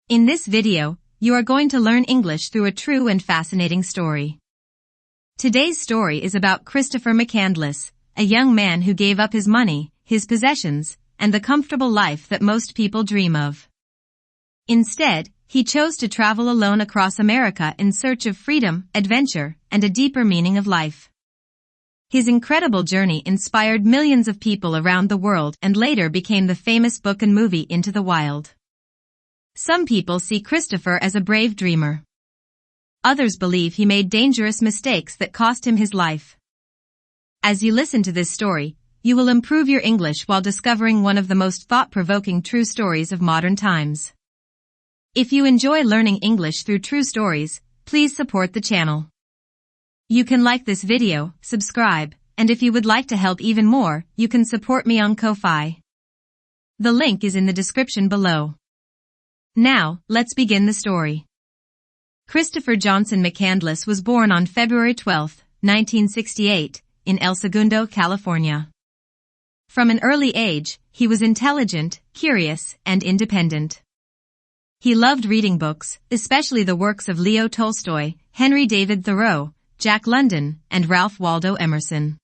In this video, you are going to learn English through a true and fascinating story. Today's story is about Christopher McCandless, a young man who gave up his money, his possessions, and the comfortable life that most people dream of. Instead, he chose to travel alone across America in search of freedom, adventure, and a deeper meaning of life. His incredible journey inspired millions of people around the world and later became the famous book and movie Into the Wild. Some people see Christopher as a brave dreamer. Others believe he made dangerous mistakes that cost him his life. As you listen to this story, you will improve your English while discovering one of the most thought-provoking true stories of modern times. If you enjoy learning English through true stories, please support the channel. You can like this video, subscribe, and if you would like to help even more, you can support me on Ko-Fi. The link is in the description below. Now, let's begin the story. Christopher Johnson McCandless was born on February 12, 1968, in El Segundo, California. From an early age, he was intelligent, curious, and independent. He loved reading books, especially the works of Leo Tolstoy, Henry David Thoreau, Jack London, and Ralph Waldo Emerson.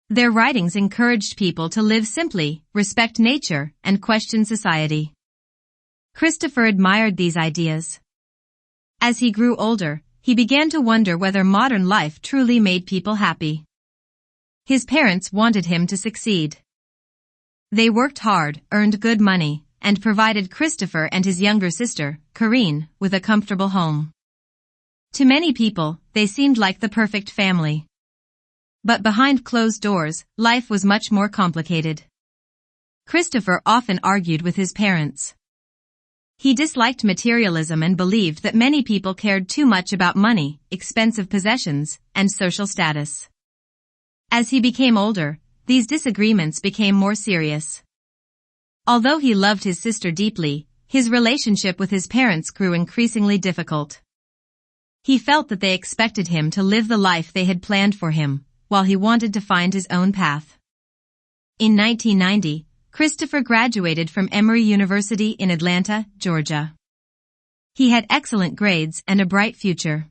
Their writings encouraged people to live simply, respect nature, and question society. Christopher admired these ideas. As he grew older, he began to wonder whether modern life truly made people happy. His parents wanted him to succeed. They worked hard, earned good money, and provided Christopher and his younger sister, Corinne, with a comfortable home. To many people, they seemed like the perfect family. But behind closed doors, life was much more complicated. Christopher often argued with his parents. He disliked materialism and believed that many people cared too much about money, expensive possessions, and social status. As he became older, these disagreements became more serious. Although he loved his sister deeply, his relationship with his parents grew increasingly difficult. He felt that they expected him to live the life they had planned for him, while he wanted to find his own path. In 1990, Christopher graduated from Emory University in Atlanta, Georgia. He had excellent grades and a bright future.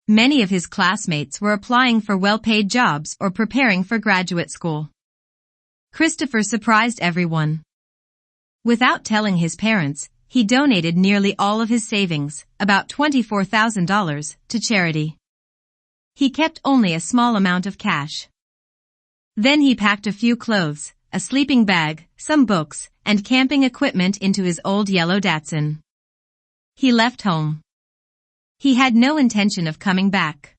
Many of his classmates were applying for well-paid jobs or preparing for graduate school. Christopher surprised everyone. Without telling his parents, he donated nearly all of his savings, about $24,000, to charity. He kept only a small amount of cash. Then he packed a few clothes, a sleeping bag, some books, and camping equipment into his old yellow Datsun. He left home. He had no intention of coming back.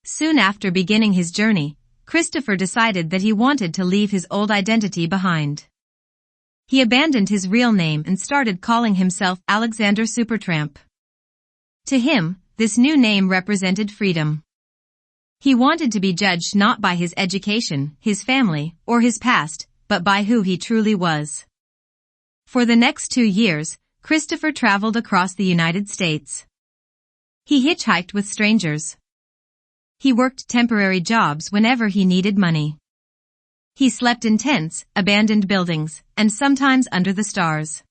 Soon after beginning his journey, Christopher decided that he wanted to leave his old identity behind. He abandoned his real name and started calling himself Alexander Supertramp. To him, this new name represented freedom. He wanted to be judged not by his education, his family, or his past, but by who he truly was. For the next 2 years, Christopher traveled across the United States. He hitchhiked with strangers. He worked temporary jobs whenever he needed money. He slept in tents, abandoned buildings, and sometimes under the stars.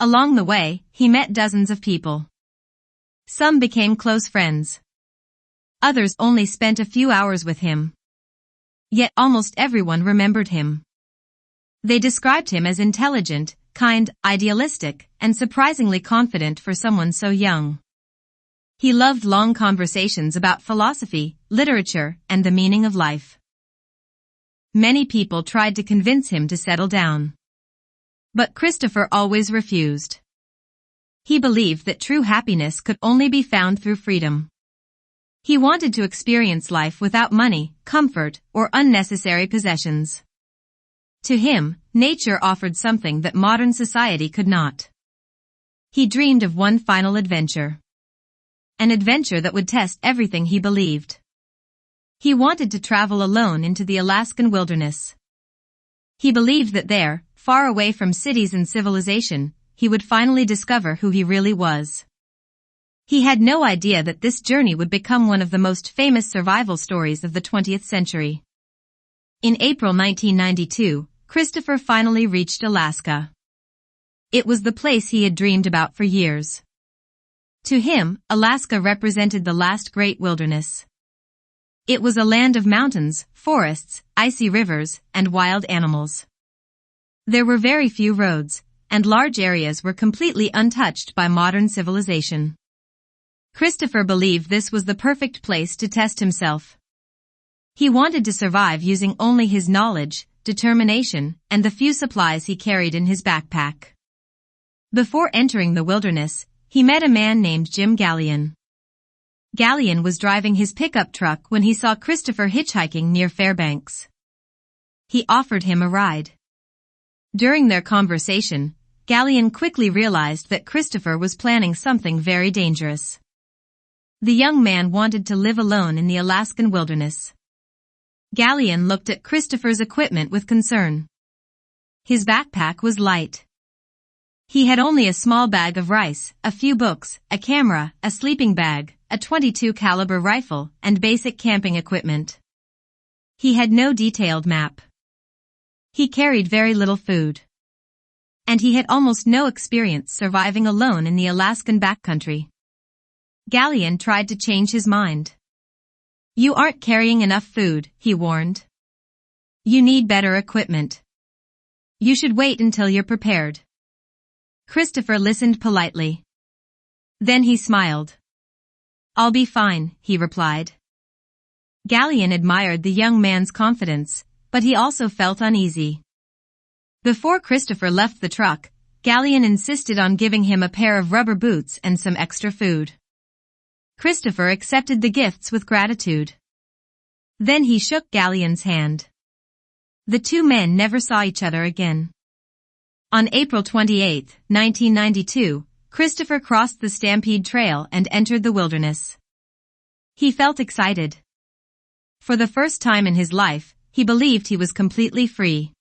Along the way, he met dozens of people. Some became close friends. Others only spent a few hours with him. Yet almost everyone remembered him. They described him as intelligent, kind, idealistic, and surprisingly confident for someone so young. He loved long conversations about philosophy, literature, and the meaning of life. Many people tried to convince him to settle down. But Christopher always refused. He believed that true happiness could only be found through freedom. He wanted to experience life without money, comfort, or unnecessary possessions. To him, nature offered something that modern society could not. He dreamed of one final adventure. An adventure that would test everything he believed. He wanted to travel alone into the Alaskan wilderness. He believed that there, far away from cities and civilization, he would finally discover who he really was. He had no idea that this journey would become one of the most famous survival stories of the 20th century. In April 1992, Christopher finally reached Alaska. It was the place he had dreamed about for years. To him, Alaska represented the last great wilderness. It was a land of mountains, forests, icy rivers, and wild animals. There were very few roads, and large areas were completely untouched by modern civilization. Christopher believed this was the perfect place to test himself. He wanted to survive using only his knowledge, determination, and the few supplies he carried in his backpack. Before entering the wilderness, he met a man named Jim Gallion. Gallion was driving his pickup truck when he saw Christopher hitchhiking near Fairbanks. He offered him a ride. During their conversation, Gallion quickly realized that Christopher was planning something very dangerous. The young man wanted to live alone in the Alaskan wilderness. Gallion looked at Christopher's equipment with concern. His backpack was light. He had only a small bag of rice, a few books, a camera, a sleeping bag, a .22 caliber rifle, and basic camping equipment. He had no detailed map. He carried very little food. And he had almost no experience surviving alone in the Alaskan backcountry. Gallion tried to change his mind. "You aren't carrying enough food," he warned. "You need better equipment. You should wait until you're prepared." Christopher listened politely. Then he smiled. "I'll be fine," he replied. Gallion admired the young man's confidence, but he also felt uneasy. Before Christopher left the truck, Gallion insisted on giving him a pair of rubber boots and some extra food. Christopher accepted the gifts with gratitude. Then he shook Gallion's hand. The two men never saw each other again. On April 28, 1992, Christopher crossed the Stampede Trail and entered the wilderness. He felt excited. For the first time in his life, he believed he was completely free.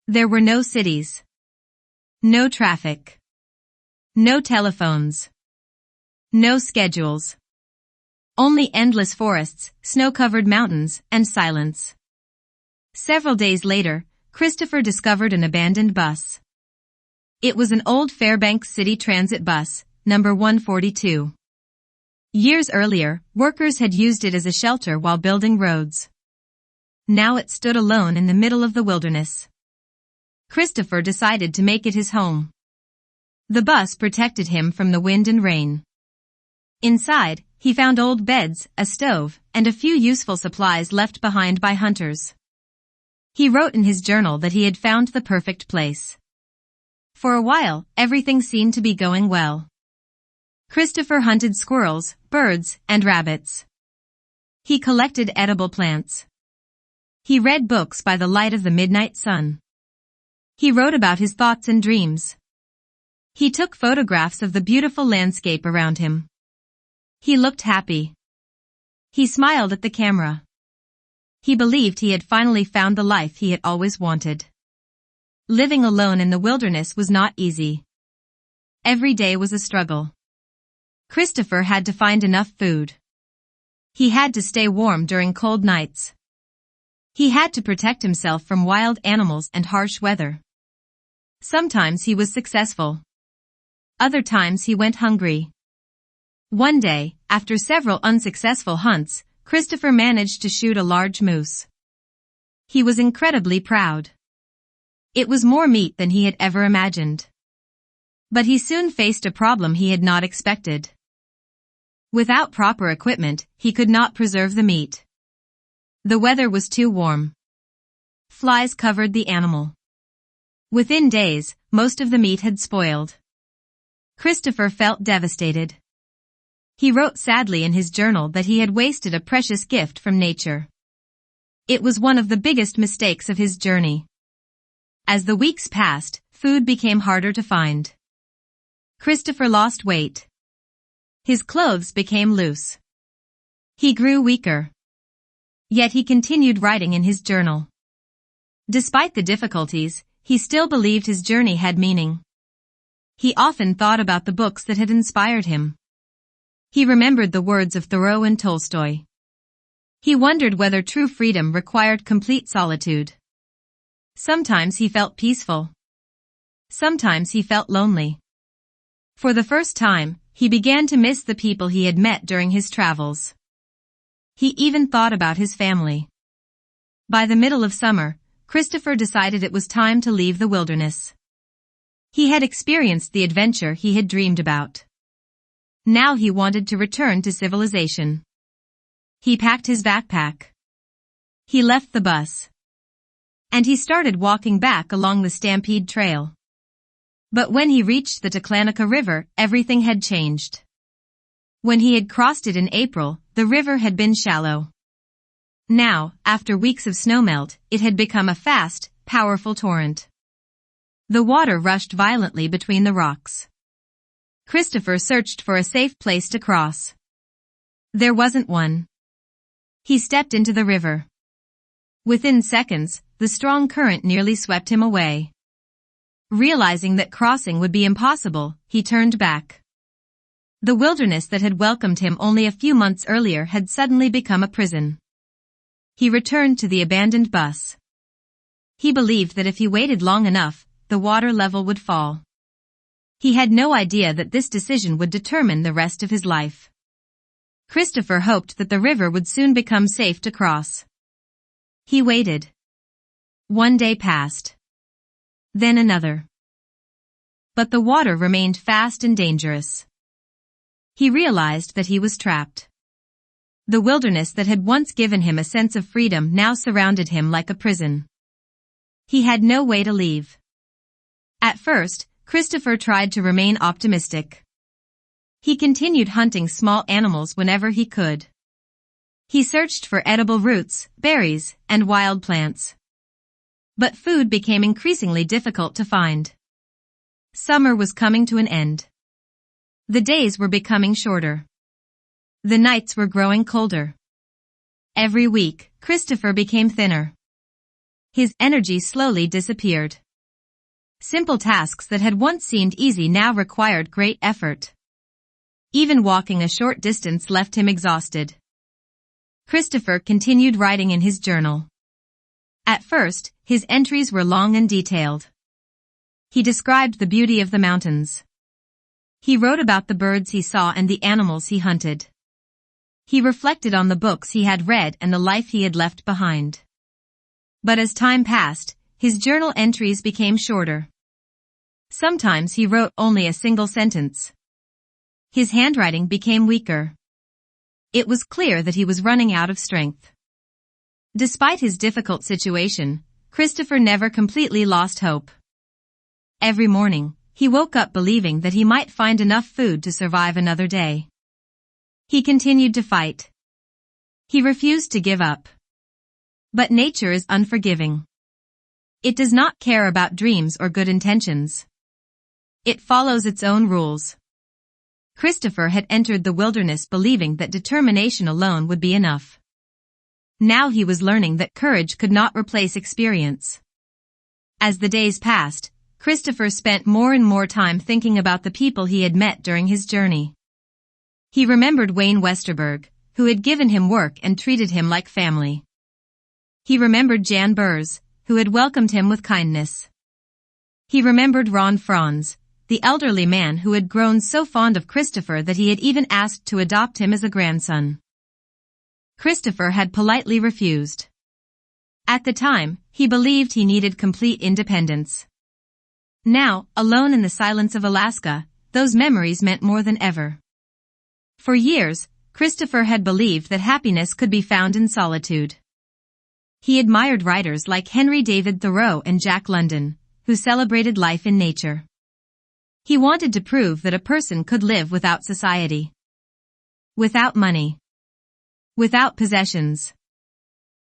There were no cities. No traffic. No telephones. No schedules. Only endless forests, snow-covered mountains, and silence. Several days later, Christopher discovered an abandoned bus. It was an old Fairbanks City Transit bus, number 142. Years earlier, workers had used it as a shelter while building roads. Now it stood alone in the middle of the wilderness. Christopher decided to make it his home. The bus protected him from the wind and rain. Inside, he found old beds, a stove, and a few useful supplies left behind by hunters. He wrote in his journal that he had found the perfect place. For a while, everything seemed to be going well. Christopher hunted squirrels, birds, and rabbits. He collected edible plants. He read books by the light of the midnight sun. He wrote about his thoughts and dreams. He took photographs of the beautiful landscape around him. He looked happy. He smiled at the camera. He believed he had finally found the life he had always wanted. Living alone in the wilderness was not easy. Every day was a struggle. Christopher had to find enough food. He had to stay warm during cold nights. He had to protect himself from wild animals and harsh weather. Sometimes he was successful. Other times he went hungry. One day, after several unsuccessful hunts, Christopher managed to shoot a large moose. He was incredibly proud. It was more meat than he had ever imagined. But he soon faced a problem he had not expected. Without proper equipment, he could not preserve the meat. The weather was too warm. Flies covered the animal. Within days, most of the meat had spoiled. Christopher felt devastated. He wrote sadly in his journal that he had wasted a precious gift from nature. It was one of the biggest mistakes of his journey. As the weeks passed, food became harder to find. Christopher lost weight. His clothes became loose. He grew weaker. Yet he continued writing in his journal. Despite the difficulties, he still believed his journey had meaning. He often thought about the books that had inspired him. He remembered the words of Thoreau and Tolstoy. He wondered whether true freedom required complete solitude. Sometimes he felt peaceful. Sometimes he felt lonely. For the first time, he began to miss the people he had met during his travels. He even thought about his family. By the middle of summer, Christopher decided it was time to leave the wilderness. He had experienced the adventure he had dreamed about. Now he wanted to return to civilization. He packed his backpack. He left the bus. And he started walking back along the Stampede Trail. But when he reached the Taklamakan River, everything had changed. When he had crossed it in April, the river had been shallow. Now, after weeks of snowmelt, it had become a fast, powerful torrent. The water rushed violently between the rocks. Christopher searched for a safe place to cross. There wasn't one. He stepped into the river. Within seconds, the strong current nearly swept him away. Realizing that crossing would be impossible, he turned back. The wilderness that had welcomed him only a few months earlier had suddenly become a prison. He returned to the abandoned bus. He believed that if he waited long enough, the water level would fall. He had no idea that this decision would determine the rest of his life. Christopher hoped that the river would soon become safe to cross. He waited. One day passed. Then another. But the water remained fast and dangerous. He realized that he was trapped. The wilderness that had once given him a sense of freedom now surrounded him like a prison. He had no way to leave. At first, Christopher tried to remain optimistic. He continued hunting small animals whenever he could. He searched for edible roots, berries, and wild plants. But food became increasingly difficult to find. Summer was coming to an end. The days were becoming shorter. The nights were growing colder. Every week, Christopher became thinner. His energy slowly disappeared. Simple tasks that had once seemed easy now required great effort. Even walking a short distance left him exhausted. Christopher continued writing in his journal. At first, his entries were long and detailed. He described the beauty of the mountains. He wrote about the birds he saw and the animals he hunted. He reflected on the books he had read and the life he had left behind. But as time passed, his journal entries became shorter. Sometimes he wrote only a single sentence. His handwriting became weaker. It was clear that he was running out of strength. Despite his difficult situation, Christopher never completely lost hope. Every morning, he woke up believing that he might find enough food to survive another day. He continued to fight. He refused to give up. But nature is unforgiving. It does not care about dreams or good intentions. It follows its own rules. Christopher had entered the wilderness believing that determination alone would be enough. Now he was learning that courage could not replace experience. As the days passed, Christopher spent more and more time thinking about the people he had met during his journey. He remembered Wayne Westerberg, who had given him work and treated him like family. He remembered Jan Burrs, who had welcomed him with kindness. He remembered Ron Franz, the elderly man who had grown so fond of Christopher that he had even asked to adopt him as a grandson. Christopher had politely refused. At the time, he believed he needed complete independence. Now, alone in the silence of Alaska, those memories meant more than ever. For years, Christopher had believed that happiness could be found in solitude. He admired writers like Henry David Thoreau and Jack London, who celebrated life in nature. He wanted to prove that a person could live without society. Without money. Without possessions.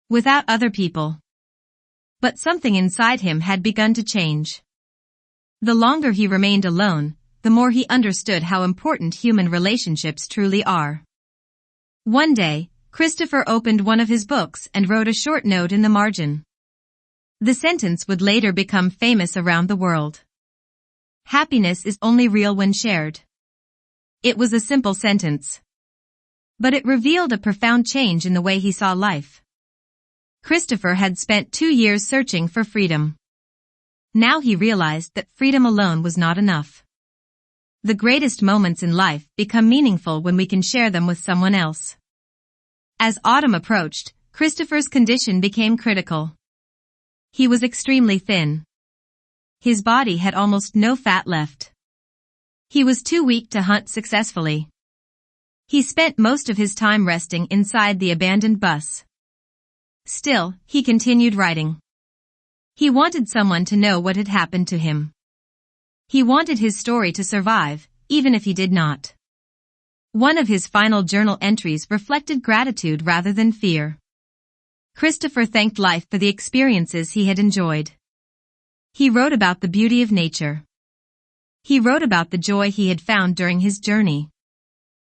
Without other people. But something inside him had begun to change. The longer he remained alone, the more he understood how important human relationships truly are. One day, Christopher opened one of his books and wrote a short note in the margin. The sentence would later become famous around the world. Happiness is only real when shared. It was a simple sentence. But it revealed a profound change in the way he saw life. Christopher had spent 2 years searching for freedom. Now he realized that freedom alone was not enough. The greatest moments in life become meaningful when we can share them with someone else. As autumn approached, Christopher's condition became critical. He was extremely thin. His body had almost no fat left. He was too weak to hunt successfully. He spent most of his time resting inside the abandoned bus. Still, he continued writing. He wanted someone to know what had happened to him. He wanted his story to survive, even if he did not. One of his final journal entries reflected gratitude rather than fear. Christopher thanked life for the experiences he had enjoyed. He wrote about the beauty of nature. He wrote about the joy he had found during his journey.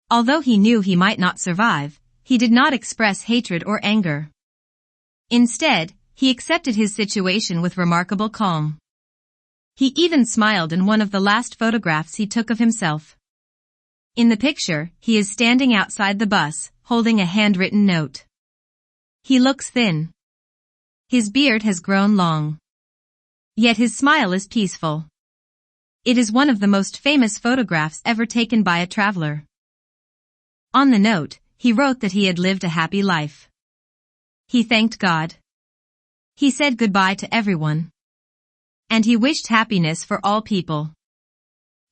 Although he knew he might not survive, he did not express hatred or anger. Instead, he accepted his situation with remarkable calm. He even smiled in one of the last photographs he took of himself. In the picture, he is standing outside the bus, holding a handwritten note. He looks thin. His beard has grown long. Yet his smile is peaceful. It is one of the most famous photographs ever taken by a traveler. On the note, he wrote that he had lived a happy life. He thanked God. He said goodbye to everyone. And he wished happiness for all people.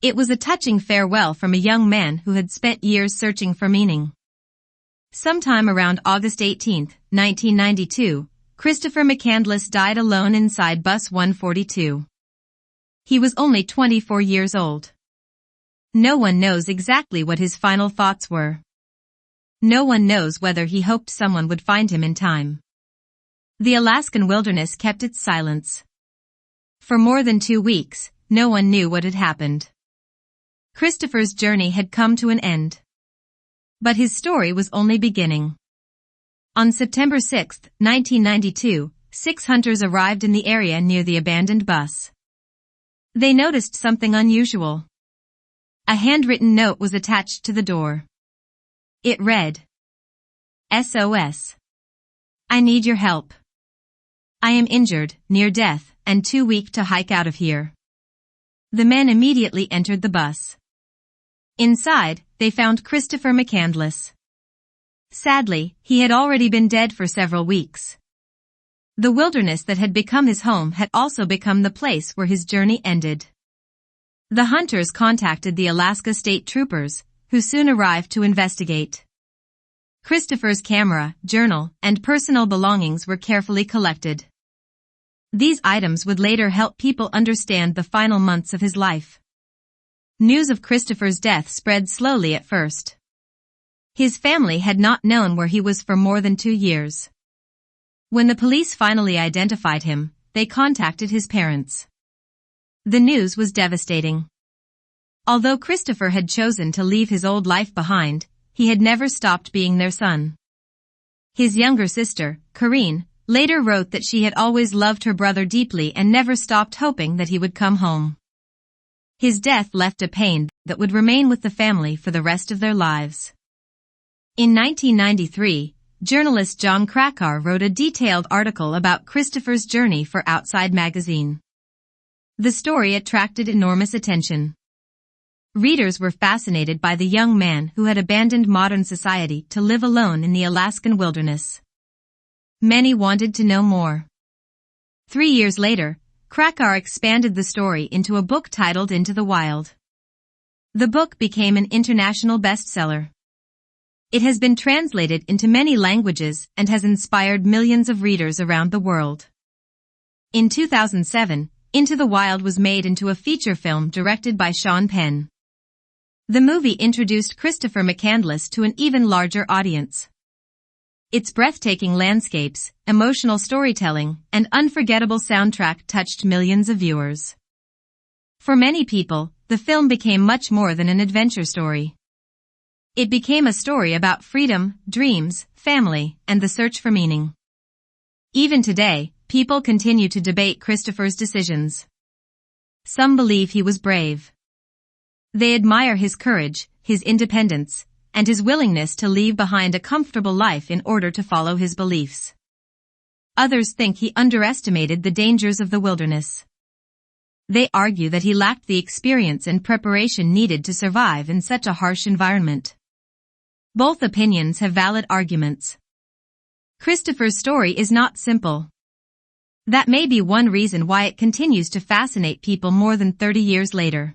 It was a touching farewell from a young man who had spent years searching for meaning. Sometime around August 18, 1992, Christopher McCandless died alone inside bus 142. He was only 24 years old. No one knows exactly what his final thoughts were. No one knows whether he hoped someone would find him in time. The Alaskan wilderness kept its silence. For more than 2 weeks, no one knew what had happened. Christopher's journey had come to an end. But his story was only beginning. On September 6, 1992, 6 hunters arrived in the area near the abandoned bus. They noticed something unusual. A handwritten note was attached to the door. It read, SOS. I need your help. I am injured, near death, and too weak to hike out of here. The men immediately entered the bus. Inside, they found Christopher McCandless. Sadly, he had already been dead for several weeks. The wilderness that had become his home had also become the place where his journey ended. The hunters contacted the Alaska State Troopers, who soon arrived to investigate. Christopher's camera, journal, and personal belongings were carefully collected. These items would later help people understand the final months of his life. News of Christopher's death spread slowly at first. His family had not known where he was for more than 2 years. When the police finally identified him, they contacted his parents. The news was devastating. Although Christopher had chosen to leave his old life behind, he had never stopped being their son. His younger sister, Corinne, later wrote that she had always loved her brother deeply and never stopped hoping that he would come home. His death left a pain that would remain with the family for the rest of their lives. In 1993, journalist Jon Krakauer wrote a detailed article about Christopher's journey for Outside magazine. The story attracted enormous attention. Readers were fascinated by the young man who had abandoned modern society to live alone in the Alaskan wilderness. Many wanted to know more. 3 years later, Krakauer expanded the story into a book titled Into the Wild. The book became an international bestseller. It has been translated into many languages and has inspired millions of readers around the world. In 2007, Into the Wild was made into a feature film directed by Sean Penn. The movie introduced Christopher McCandless to an even larger audience. Its breathtaking landscapes, emotional storytelling, and unforgettable soundtrack touched millions of viewers. For many people, the film became much more than an adventure story. It became a story about freedom, dreams, family, and the search for meaning. Even today, people continue to debate Christopher's decisions. Some believe he was brave. They admire his courage, his independence, and his willingness to leave behind a comfortable life in order to follow his beliefs. Others think he underestimated the dangers of the wilderness. They argue that he lacked the experience and preparation needed to survive in such a harsh environment. Both opinions have valid arguments. Christopher's story is not simple. That may be one reason why it continues to fascinate people more than 30 years later.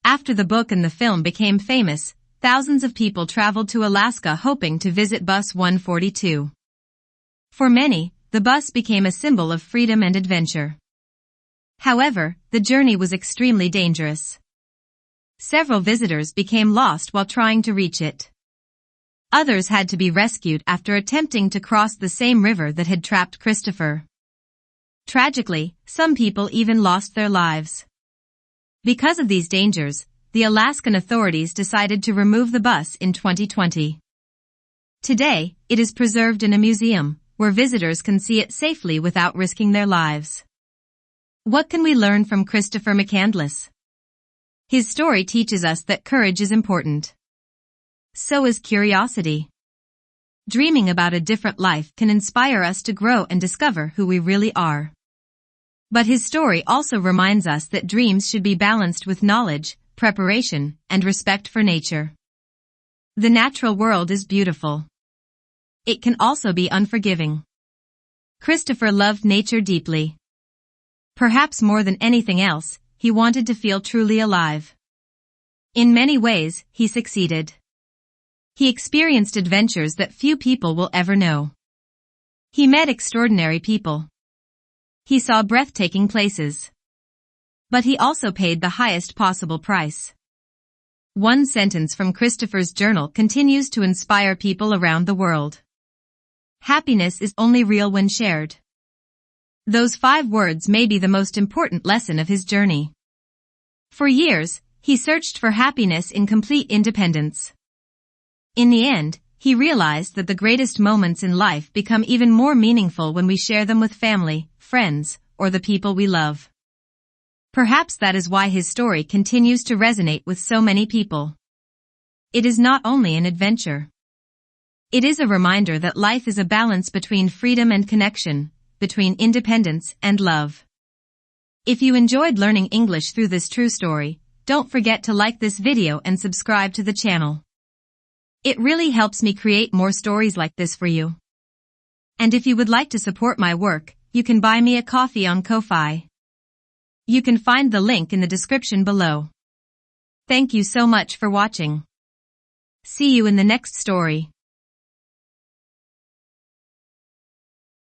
After the book and the film became famous, thousands of people traveled to Alaska hoping to visit Bus 142. For many, the bus became a symbol of freedom and adventure. However, the journey was extremely dangerous. Several visitors became lost while trying to reach it. Others had to be rescued after attempting to cross the same river that had trapped Christopher. Tragically, some people even lost their lives. Because of these dangers, the Alaskan authorities decided to remove the bus in 2020. Today, it is preserved in a museum, where visitors can see it safely without risking their lives. What can we learn from Christopher McCandless? His story teaches us that courage is important. So is curiosity. Dreaming about a different life can inspire us to grow and discover who we really are. But his story also reminds us that dreams should be balanced with knowledge, preparation, and respect for nature. The natural world is beautiful. It can also be unforgiving. Christopher loved nature deeply. Perhaps more than anything else, he wanted to feel truly alive. In many ways, he succeeded. He experienced adventures that few people will ever know. He met extraordinary people. He saw breathtaking places. But he also paid the highest possible price. One sentence from Christopher's journal continues to inspire people around the world. Happiness is only real when shared. Those 5 words may be the most important lesson of his journey. For years, he searched for happiness in complete independence. In the end, he realized that the greatest moments in life become even more meaningful when we share them with family, friends, or the people we love. Perhaps that is why his story continues to resonate with so many people. It is not only an adventure. It is a reminder that life is a balance between freedom and connection, between independence and love. If you enjoyed learning English through this true story, don't forget to like this video and subscribe to the channel. It really helps me create more stories like this for you. And if you would like to support my work, you can buy me a coffee on Ko-fi. You can find the link in the description below. Thank you so much for watching. See you in the next story.